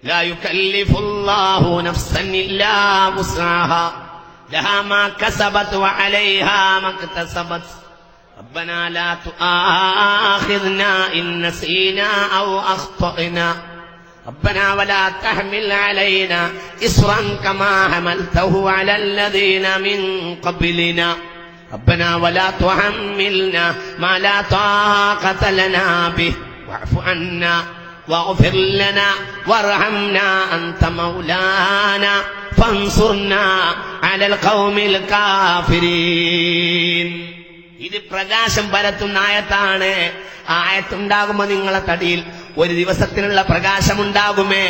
لا يكلف الله نفسا إلا وسعها لها ما كسبت وعليها ما اكتسبت ربنا لا تؤاخذنا إن نسينا أو أخطأنا ربنا ولا تحمل علينا إصرا كما حملته على الذين من قبلنا ربنا ولا تحملنا ما لا طاقة لنا به واعف عنا واغفر لنا وارحمنا أنت مولانا فانصرنا على القوم الكافرين. ഇത് പ്രകാശം പരത്തുന്ന ആയത്താണ്. ആയത്തുണ്ടാകുമ്പോൾ നിങ്ങളെ തടിയിൽ ഒരു ദിവസത്തിനുള്ള പ്രകാശമുണ്ടാകുമേ.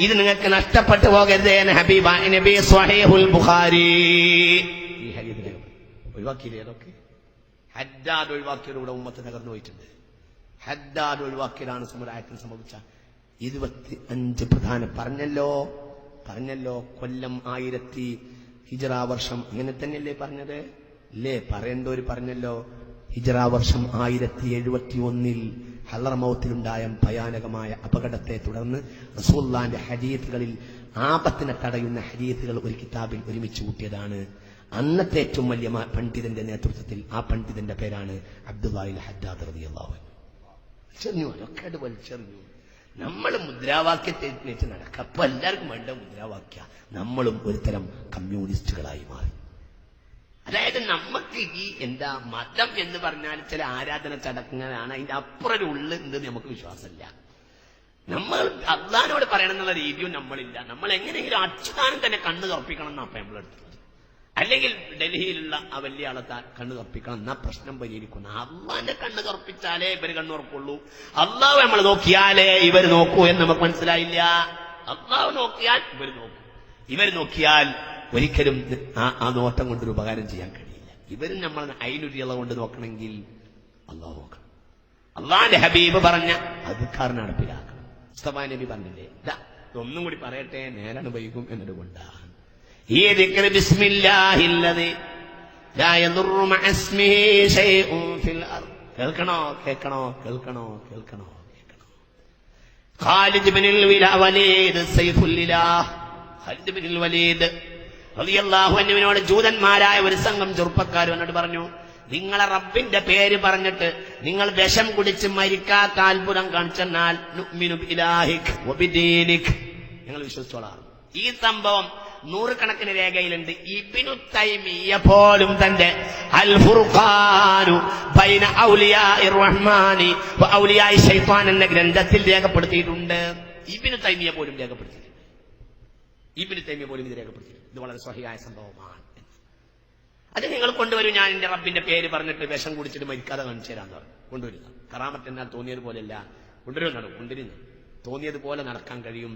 ഇത് നിങ്ങൾക്ക് നഷ്ടപ്പെട്ടു പോകരുതേ. ഹബീബ നബി സ്വഹീഹുൽ ബുഖാരി ഈ ഹദീസിനെ ഒഴിവാക്കിയില്ലേ? അതൊക്കെ ഹദ്ദാദ് ഒഴിവാക്കിയതോടെ ഉമ്മത്ത് തകർന്നു പോയിട്ടുണ്ട്. ഹദ്ദാദ് ഒഴിവാക്കിയതാണ് സമുദായത്തിന് സംഭവിച്ച 25 പ്രധാന പറഞ്ഞല്ലോ കൊല്ലം 1000 ഹിജ്റ വർഷം. ഇങ്ങനെ തന്നെയല്ലേ പറഞ്ഞത്? അല്ലേ? പറയേണ്ടവര് പറഞ്ഞല്ലോ. ഹിജ്റ വർഷം 1071 ഹളറമൗത്തിലുണ്ടായ ഭയാനകമായ അപകടത്തെ തുടർന്ന് റസൂലുള്ളാഹിന്റെ ഹദീസുകളിൽ ആപത്തിനെ തടയുന്ന ഹദീസുകൾ ഒരു കിതാബിൽ ഒരുമിച്ച് കൂട്ടിയതാണ്. അന്നത്തെ ഏറ്റവും വലിയ പണ്ഡിതന്റെ നേതൃത്വത്തിൽ. ആ പണ്ഡിതന്റെ പേരാണ് അബ്ദുല്ലാഹിൽ ഹദ്ദാദ് റളിയല്ലാഹു അൻഹു. അതൊക്കെ വലിച്ചെറിഞ്ഞു. നമ്മൾ മുദ്രാവാക്യത്തെ നടക്കുക. അപ്പൊ എല്ലാവർക്കും വേണ്ട മുദ്രാവാക്യ. നമ്മളും ഒരുതരം കമ്മ്യൂണിസ്റ്റുകളായി മാറി. അതായത് നമുക്ക് ഈ മതം എന്ന് പറഞ്ഞാൽ ചില ആരാധന ചടങ്ങുകളാണ്. അതിന്റെ അപ്പുറം ഉള്ളുണ്ട് നമുക്ക് വിശ്വാസമില്ല. നമ്മൾ അള്ളാഹിനോട് പറയണം എന്നുള്ള രീതിയും നമ്മളില്ല. നമ്മൾ എങ്ങനെയെങ്കിലും അച്യുതാനം തന്നെ കണ്ണു തുറപ്പിക്കണം എന്നാ നമ്മളെടുത്തത്. അല്ലെങ്കിൽ ഡൽഹിയിലുള്ള ആ വലിയ ആളെ കണ്ണു തുറപ്പിക്കണം എന്നാ പ്രശ്നം പരിഹരിക്കുന്നു. അള്ളാന്റെ കണ്ണ് തുറപ്പിച്ചാലേ ഇവര് കണ്ണു തുറക്കുള്ളൂ. അള്ളാഹു നമ്മൾ നോക്കിയാലേ ഇവർ നോക്കൂ എന്ന് നമുക്ക് മനസ്സിലായില്ല. അള്ളാഹു നോക്കിയാൽ ഇവർ നോക്കും. ഇവർ നോക്കിയാൽ ഒരിക്കലും ആ നോട്ടം കൊണ്ടൊരു ഉപകാരം ചെയ്യാൻ കഴിയില്ല. ഇവരും നമ്മൾ അയിനുരിയള കൊണ്ട് നോക്കണമെങ്കിൽ അള്ളാഹു നോക്കണം. അള്ളാന്റെ ഹബീബ് പറഞ്ഞ അദ്കാർ നടപ്പിലാക്കണം. മുസ്തഫ നബി പറഞ്ഞില്ലേ, ഒന്നും കൂടി പറയട്ടെ, നേരാണ് വൈകും എന്നതുകൊണ്ടാണ് ഈ ദിക്ർ. ബിസ്മില്ലാഹില്ലദി ലാ യദുറു മഅ ഇസ്മിഹി ശൈഉൻ ഫിൽ അർദ്. കേൾക്കണോ? ഖാലിദ് ഇബ്നുൽ വലീദ് സൈഫുല്ലിലാഹ് ഖാലിദ് ഇബ്നുൽ വലീദ് റളിയല്ലാഹു അൻഹുവിനോട് ജൂതന്മാരായ ഒരു സംഘം ചെറുപ്പക്കാർ വന്നിട്ട് പറഞ്ഞു, നിങ്ങളെ റബ്ബിന്റെ പേര് പറഞ്ഞിട്ട് നിങ്ങൾ വിഷം കുടിച്ച് മരിക്കാത്ത അത്ഭുതം കാണിച്ചെന്നാൽ നുഅ്മിനു ബിഇലാഹിക് വബിദീനിക്, ഞങ്ങൾ വിശ്വസിച്ചോളാം. ഈ സംഭവം നൂറുകണക്കിന് രേഖയിലുണ്ട്. ഇബ്നു തൈമിയ്യ പോലും തന്റെ അൽ ഫുർഖാനു ബൈന ഔലിയാഇർ റഹ്മാനി വ ഔലിയാഇ ശൈത്താൻ എന്ന ഗ്രന്ഥത്തിൽ രേഖപ്പെടുത്തിയിട്ടുണ്ട്. ഇബ്നു തൈമിയ്യ പോലും ഇത് രേഖപ്പെടുത്തിയിട്ടുണ്ട്. ഇത് വളരെ സ്വഹീഹായ സംഭവമാണ്. അത് നിങ്ങൾ കൊണ്ടുവരും. ഞാൻ എന്റെ റബ്ബിന്റെ പേര് പറഞ്ഞിട്ട് വിഷം കുടിച്ചിട്ട് മരിക്കാതെ കാണിച്ചു തരാന്ന് പറഞ്ഞു. കൊണ്ടുവരുക. കറാമത്ത് എന്നാൽ തോന്നിയത് പോലെയല്ല. കൊണ്ടുവരുന്നു. തോന്നിയതുപോലെ നടക്കാൻ കഴിയും.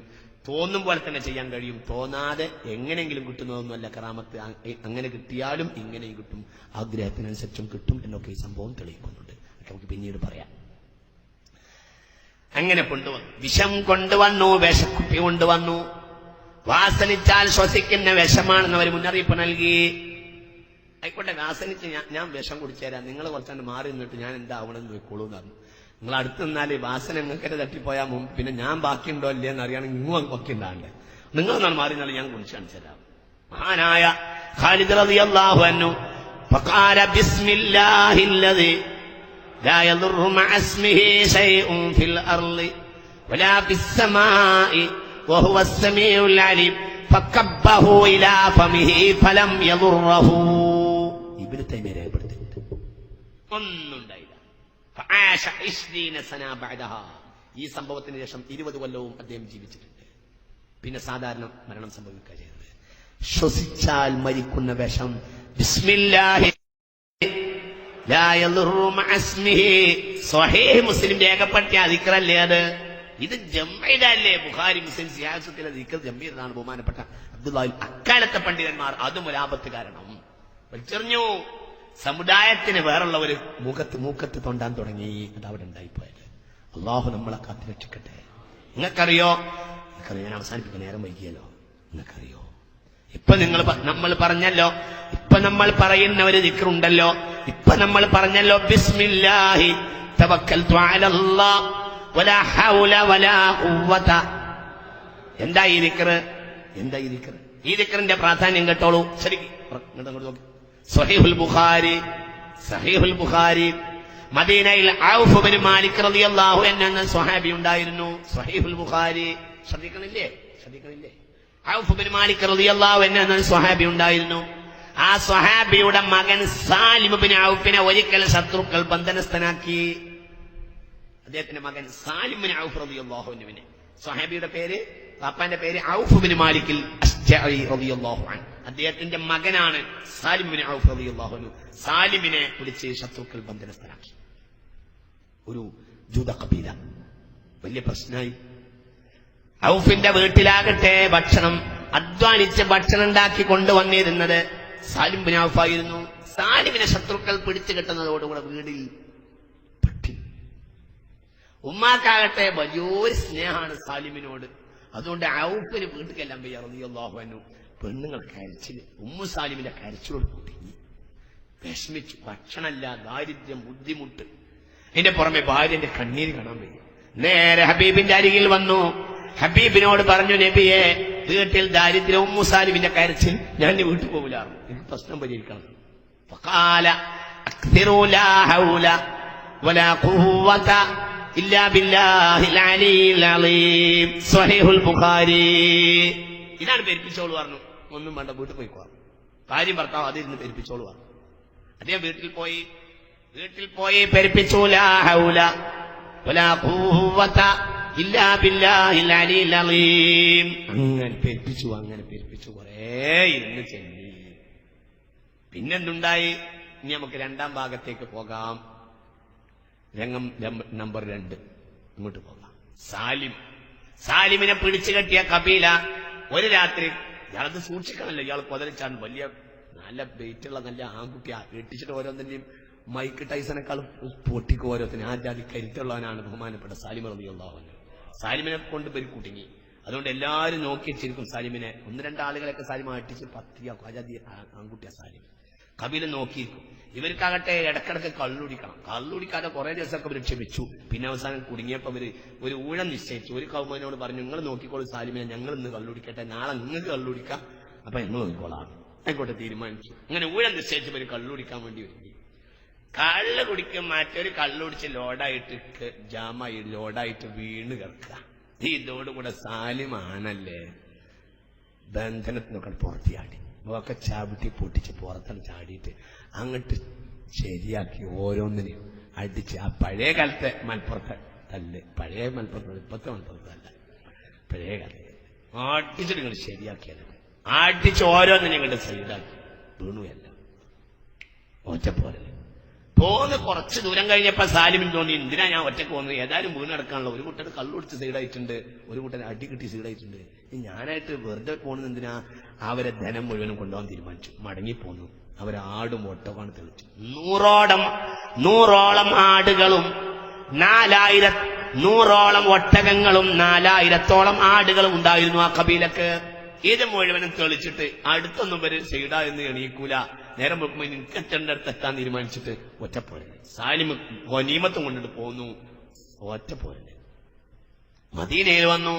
തോന്നും പോലെ തന്നെ ചെയ്യാൻ കഴിയും. തോന്നാതെ എങ്ങനെയെങ്കിലും കിട്ടുന്നതൊന്നുമല്ല കറാമത്ത്. അങ്ങനെ കിട്ടിയാലും ഇങ്ങനെയും കിട്ടും, ആഗ്രഹത്തിനനുസരിച്ചും കിട്ടും എന്നൊക്കെ ഈ സംഭവം തെളിയിക്കുന്നുണ്ട്. നമുക്ക് പിന്നീട് പറയാം. അങ്ങനെ കൊണ്ടുവന്നു, വിഷം കൊണ്ടുവന്നു, വിഷക്കുപ്പി കൊണ്ടുവന്നു. വാസനിച്ചാൽ ശ്വസിക്കുന്ന വിഷമാണെന്ന് അവർ മുന്നറിയിപ്പ് നൽകി. ആയിക്കോട്ടെ, വാസനിച്ച് ഞാൻ വിഷം കുടിച്ചേരാം, നിങ്ങൾ കുറച്ചാണ്ട് മാറി നിന്നിട്ട് ഞാൻ എന്താവണമെന്ന് നോക്കോളൂ എന്ന് പറഞ്ഞു. നിങ്ങൾ അടുത്ത് നിന്നാല് വാസന നിങ്ങൾക്കെന്നെ തട്ടിപ്പോയാൽ മുമ്പ് പിന്നെ ഞാൻ ബാക്കിയുണ്ടോ ഇല്ലേ എന്ന് അറിയണമെങ്കിൽ ഇങ്ങും ബാക്കിയുണ്ടാണ്ട് നിങ്ങൾ നാൾ മാറി നിന്നാൽ ഞാൻ കുടിച്ചു കാണിച്ചു തരാം. മഹാനായ ഖാലിദ് റളിയല്ലാഹു അൻഹു ഫഖാല ബിസ്മില്ലാഹില്ലദി ലാ യദുറു മഅ ഇസ്മിഹി ശൈഉൻ ഫിൽ അർളി വലാ ഫിസ്സമാഇ വഹുവ അസ്സമീഉൽ അലീം ഫകബ്ബഹു ഇലാ ഫമിഹി ഫലം യദുറഹു. ഇബ്നു തൈമിയ്യ രേഖപ്പെടുത്തിയിട്ടുണ്ട്. ഒന്നുണ്ടായില്ല. ഈ സംഭവത്തിന് ശേഷം 20 കൊല്ലവും അദ്ദേഹം ജീവിച്ചിട്ടുണ്ട്. പിന്നെ സാധാരണ മരണം സംഭവിക്കുക ചെയ്തത്. ശ്വസിച്ചാൽ മരിക്കുന്ന വിഷം ബിസ്മില്ലാഹി ലാ യദുറു മഅ ഇസ്മിഹി. സ്വഹീഹ് മുസ്ലിം രേഖപ്പെടുത്തിയ ദിക്റല്ലേ അത്. ഇത് ജംഇദല്ലേ. ബുഖാരി മുസ്ലിം സിയാസത്തിലെ ദിക്ർ ജംഇദാണ്. ബഹുമാനപ്പെട്ട അബ്ദുല്ലാഹി അക്കാലത്തെ പണ്ഡിതന്മാർ അതും ഒരു ആപത്ത് കാരണം വലിച്ചെറിഞ്ഞു. സമുദായത്തിന് വേറുള്ളവര് മൂക്കത്ത് തൊണ്ടാൻ തുടങ്ങി. അതവിടെ ഉണ്ടായിപ്പോയത്. അള്ളാഹു നമ്മളെ കാത്തുരക്ഷിക്കട്ടെ. നിങ്ങൾക്കറിയോ, ഞാൻ അവസാനിപ്പിക്കാൻ നേരം വൈകിയല്ലോ. നിങ്ങൾക്കറിയോ, നമ്മൾ പറഞ്ഞല്ലോ, നമ്മൾ പറയുന്ന ഒരു ദിക്റുണ്ടല്ലോ, നമ്മൾ പറഞ്ഞല്ലോ ബിസ്മില്ലാഹി തവക്കൽതു അലല്ലാഹ് വലാ ഹൗല വലാ ഖുവത. എന്താ ഈ ദിക്ർ? എന്താ ഈ ദിക്ർ? ഈ ദിക്റിന്റെ പ്രാധാന്യം കേട്ടോളൂ. ശരിക്കും സഹീഹുൽ ബുഖാരി മദീനയിൽ ഔഫ് ബിൻ മാലിക് റളിയല്ലാഹു അൻഹു എന്ന സ്വഹാബി ഉണ്ടായിരുന്നു. സഹീഹുൽ ബുഖാരി ശ്രദ്ധിക്കണില്ലേ? ഔഫ് ബിൻ മാലിക് റളിയല്ലാഹു അൻഹു എന്ന സ്വഹാബി ഉണ്ടായിരുന്നു. ആ സ്വഹാബിയുടെ മകൻ സാലിം ബിൻ ഔഫിനെ ഒരിക്കൽ ശത്രുക്കൾ ബന്ധനസ്ഥനാക്കി. അദ്ദേഹത്തിന്റെ മകൻ സാലിം ബിൻ ഔഫ് റളിയല്ലാഹു അൻഹുവിനെ, സ്വഹാബിയുടെ പേര്, പാപ്പാന്റെ പേര് ഔഫ് ബിൻ മാലിക് അശ്ജഈ റളിയല്ലാഹു അൻഹു. അദ്ദേഹത്തിന്റെ മകനാണ് സാലിം ബിൻ ഔഫ് റളിയല്ലാഹു അൻഹു. സാലിമിനെ പിടിച്ച് ശത്രുക്കൾ ബന്ധനസ്ഥനാക്കി. ഒരു ജൂത കബീല, വലിയ പ്രശ്നമായി. ഔഫിന്റെ വീട്ടിലാകട്ടെ ഭക്ഷണം, അധ്വാനിച്ച് ഭക്ഷണം ഉണ്ടാക്കി കൊണ്ടുവന്നിരുന്നത് സാലിം ബിൻ ഔഫ് ആയിരുന്നു. സാലിമിനെ ശത്രുക്കൾ പിടിച്ചു കെട്ടുന്നതോടുകൂടെ വീടിൽ പട്ടി. ഉമ്മാക്കാകട്ടെ വലിയൊരു സ്നേഹമാണ് സാലിമിനോട്. അതുകൊണ്ട് ഔഫിന് വീട്ടിലെല്ലാം റളിയല്ലാഹു അൻഹു പെണ്ണുങ്ങൾ കരച്ചില്, ഉമ്മു സാലിമിന്റെ കരച്ചിലോട് കുടുങ്ങി, വിഷമിച്ചു. ഭക്ഷണമല്ല, ദാരിദ്ര്യം, ബുദ്ധിമുട്ട്, അതിന്റെ പുറമെ ഭാര്യന്റെ കണ്ണീര് കാണാൻ വയ്യ. നേരെ ഹബീബിന്റെ അരികിൽ വന്നു. ഹബീബിനോട് പറഞ്ഞു, നബിയെ, വീട്ടിൽ ദാരിദ്ര്യം, ഉമ്മു സാലിമിന്റെ കരച്ചിൽ, ഞാൻ വീട്ടിൽ പോകില്ലായിരുന്നു, എനിക്ക് പ്രശ്നം പരിഹരിക്കണം. ഫഖാല അക്സിറൂ ലാ ഹൗല വലാ ഖുവത ഇല്ലാ ബില്ലാഹിൽ അലിയിൽ അലീം. സ്വഹീഹുൽ ബുഖാരി. ഇതാണ് പെരുപ്പിച്ചോളൂ പറഞ്ഞു. ഒന്നും വേണ്ട, വീട്ടിൽ പോയിക്കോ. ഭാര്യയും ഭർത്താവ് അതിരുന്ന് പെരുപ്പിച്ചോളൂ പറഞ്ഞു. അദ്ദേഹം വീട്ടിൽ പോയി പെരുപ്പിച്ചു. ലാ ഹൗല വലാ ഖുവത ഇല്ലാ ബില്ലാഹിൽ അലിയിൽ അലീം. അങ്ങനെ പെരുപ്പിച്ചു കുറേ ഇരുന്ന് ചെല്ലി. പിന്നെന്തുണ്ടായി? ഇനി നമുക്ക് രണ്ടാം ഭാഗത്തേക്ക് പോകാം. രംഗം നമ്പർ 2 ഇങ്ങോട്ട് പോകാം. സാലിമിനെ പിടിച്ചു കെട്ടിയ കബീല ഒരു രാത്രി, ഇയാളത് സൂക്ഷിക്കണമല്ലോ, ഇയാൾ കൊതലിച്ചാണ്, വലിയ നല്ല വെയിറ്റുള്ള നല്ല ആൺകുട്ടിയാ, വെട്ടിച്ചിട്ട് ഓരോന്നിന്റെയും മൈക്ക് ടൈസനേക്കാൾ പൊട്ടിക്ക് ഓരോത്തിന്. ആ ജാതി കരുത്തുള്ളവനാണ് ബഹുമാനപ്പെട്ട സാലിം റളിയല്ലാഹു അൻഹു. സാലിമിനെ കൊണ്ട് പേര് കുടുങ്ങി. അതുകൊണ്ട് എല്ലാവരും നോക്കി വെച്ചിരിക്കും സാലിമിനെ. 1-2 ആളുകളൊക്കെ സാലിമ അട്ടിച്ച് പത്തിയാക്കും. ആ ജാതി ആൺകുട്ടിയാ സാലിം. കബീല നോക്കിയിരിക്കും. ഇവർക്കാകട്ടെ ഇടക്കിടക്ക് കള്ളുടിക്കാതെ കുറെ ദിവസമൊക്കെ ഇവർ ക്ഷമിച്ചു. പിന്നെ അവസാനം കുടുങ്ങിയപ്പോ ഇവര് ഒരു ഊഴം നിശ്ചയിച്ചു. ഒരു കൗമനോട് പറഞ്ഞു, നിങ്ങൾ നോക്കിക്കോളൂ സാലിമിനെ, ഞങ്ങൾ ഇന്ന് കള്ളുടിക്കട്ടെ, നാളെ നിങ്ങൾക്ക് കള്ളുടിക്കാം, അപ്പൊ ഞങ്ങൾ നോക്കിക്കോളാം. ആയിക്കോട്ടെ, തീരുമാനിച്ചു. അങ്ങനെ ഊഴം നിശ്ചയിച്ച് ഇവര് കള്ളുടിക്കാൻ വേണ്ടി ഒരുങ്ങി. കള്ള് കുടിക്കും, മറ്റൊരു കള്ളുടിച്ച് ലോഡായിട്ട് വീണ് കിടക്കുക. ഇതോടുകൂടെ സാലിമാണല്ലേ ബന്ധനത്തിനൊക്കെ പുറത്തിയാടി, ഒക്കെ ചാവിട്ടി പൊട്ടിച്ച് പുറത്താണ് ചാടിയിട്ട് അങ്ങോട്ട് ശരിയാക്കി ഓരോന്നിനെയും അടിച്ച്. ആ പഴയ കാലത്തെ മലപ്പുറത്തെ തല്ല്, പഴയ മലപ്പുറത്ത്, ഇപ്പത്തെ മലപ്പുറത്തല്ല, പഴയ കാലത്ത് അടിച്ചിട്ട് ഇങ്ങോട്ട് ശരിയാക്കിയത്. അടിച്ച് ഓരോന്നിനെയും ഇങ്ങോട്ട് സൈഡാക്കി വീണുവല്ല ഒറ്റപ്പോലെ പോന്ന്. കുറച്ച് ദൂരം കഴിഞ്ഞപ്പോ സാലിമിന് തോന്നി, എന്തിനാ ഞാൻ ഒറ്റക്ക് പോകുന്നത്, ഏതായാലും വീണ് നടക്കാനുള്ള. ഒരു കൂട്ടർ കള്ളുടിച്ച് സൈഡായിട്ടുണ്ട്, ഒരു കൂട്ടർ അടി കിട്ടി സൈഡായിട്ടുണ്ട്. ഞാനായിട്ട് വെറുതെ പോകുന്നത് എന്തിനാ? അവരെ ധനം മുഴുവനും കൊണ്ടുപോകാൻ തീരുമാനിച്ചു. മടങ്ങിപ്പോന്നു. അവരാടും ഒട്ടകമാണ് തെളിച്ചു. 100ഓളം ആടുകളും 100ഓളം ഒട്ടകങ്ങളും 4000ഓളം ആടുകളും ഉണ്ടായിരുന്നു ആ കബീലക്ക്. ഇത് മുഴുവനും തെളിച്ചിട്ട് അടുത്തൊന്നും വരെ സൈഡാ എന്ന് എണീക്കൂല. നേരം വെക്കുമ്പോ നിൽക്കറ്റന്റെ അടുത്ത് എത്താൻ തീരുമാനിച്ചിട്ട് ഒറ്റപ്പോരെ സാലിം ഗനീമത്തും കൊണ്ടിട്ട് പോന്നു. ഒറ്റപ്പോരെ മദീനയിൽ വന്നു.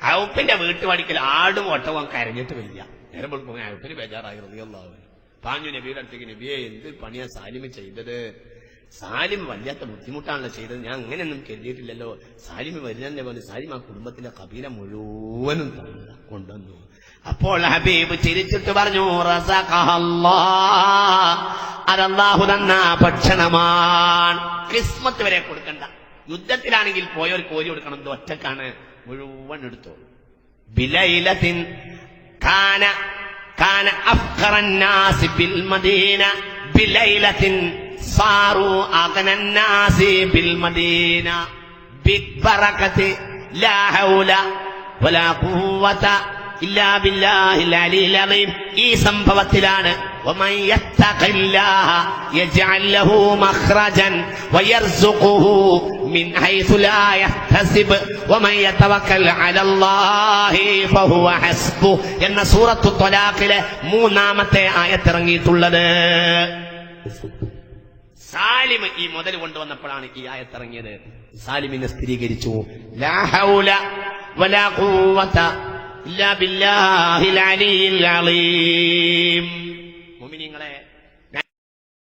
ഔഫിന്റെ വീട്ടുപടിക്കൽ ആടും ഒട്ടവും കരഞ്ഞിട്ട് വരിക. നേരം വെക്കുമ്പോ ഔഫിന് ബേജാറായി റളിയല്ലാഹു അൻഹു. പാഞ്ഞു നബിയുടെ അടുത്തേക്ക്, നബിയെ, എന്ത് പണിയാ സാലിം ചെയ്തത്? സാലിം വല്ലാത്ത ബുദ്ധിമുട്ടാണല്ലോ ചെയ്തത്, ഞാൻ അങ്ങനെയൊന്നും കരുതിയിട്ടില്ലല്ലോ. സാലിം വരുന്നതിന്റെ പോലെ സാലിം ആ കുടുംബത്തിലെ കബീല മുഴുവനും കൊണ്ടുവന്നു. അപ്പോൾ ഹബീബ് ചിരിച്ചിട്ട് പറഞ്ഞു, അതല്ലാഹു തന്ന ഭക്ഷണമാണ്, കിസ്മത്ത് വരെ കൊടുക്കണ്ട. യുദ്ധത്തിലാണെങ്കിൽ പോയവർ കോരി കൊടുക്കണം, ഇത് ഒറ്റക്കാണ്, മുഴുവൻ എടുത്തോളൂ. ബിലൈലത്തിൻ കാന അഫ്ഖറന്നാസി ബിൽ മദീന ബിലൈലത്തിൻ സാറു അഗ്നന്നാസി ബിൽ മദീന ബിബറകതി ലാ ഹൗല വലാ ഖുവത ഇല്ലാ ബില്ലാഹിൽ അലിയിൽ അലീം. ഈ സംഭവത്തിലാണ് ومن يتق الله يجعل له مخرجا ويرزقه من حيث لا يحتسب ومن يتوكل على الله فهو حسبه എന്ന സൂറത്തു ത്വലാഖിലെ 3-ാമത്തെ ആയത്ത് ഇറങ്ങിയിട്ടുള്ളത്. സാലിം ഈ മുതൽ കൊണ്ടുവന്നപ്പോഴാണ് ഈ ആയത്തിറങ്ങിയത്. സാലിമിനെ സ്ഥിരീകരിച്ചു. ലാ ഹൗല വലാ ഖുവത ഇല്ലാ ബില്ലാഹിൽ അലിയിൽ അലീം. മുഅ്മിനീങ്ങളെ,